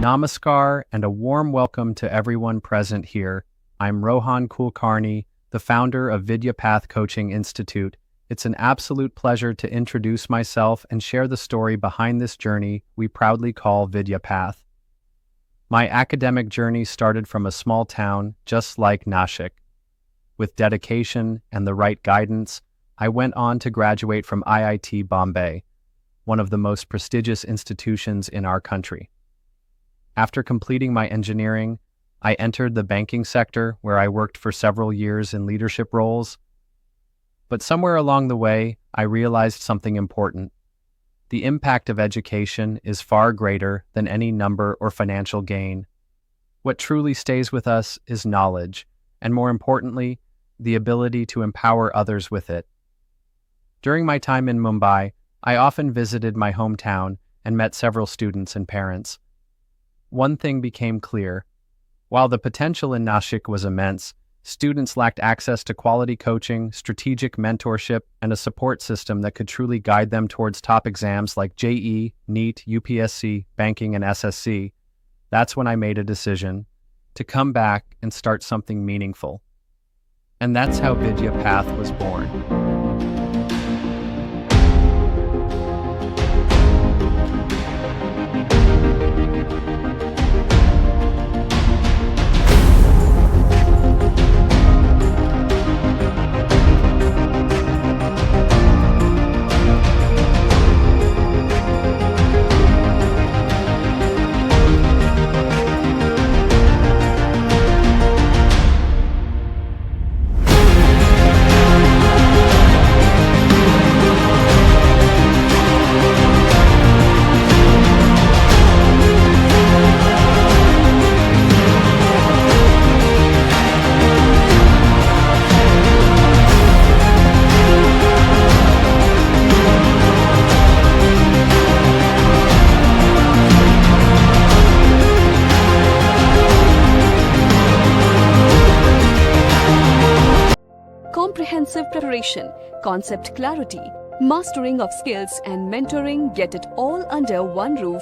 Namaskar and a warm welcome to everyone present here. I'm Rohan Kulkarni, the founder of Vidya Path Coaching Institute. It's an absolute pleasure to introduce myself and share the story behind this journey we proudly call Vidya Path. My academic journey started from a small town just like Nashik. With dedication and the right guidance, I went on to graduate from IIT Bombay, one of the most prestigious institutions in our country. After completing my engineering, I entered the banking sector where I worked for several years in leadership roles. But somewhere along the way, I realized something important. The impact of education is far greater than any number or financial gain. What truly stays with us is knowledge, and more importantly, the ability to empower others with it. During my time in Mumbai, I often visited my hometown and met several students and parents. One thing became clear. While the potential in Nashik was immense, students lacked access to quality coaching, strategic mentorship, and a support system that could truly guide them towards top exams like JEE, NEET, UPSC, banking, and SSC. That's when I made a decision to come back and start something meaningful. And that's how Vidya Path was born. Comprehensive preparation, concept clarity, mastering of skills and mentoring, get it all under one roof.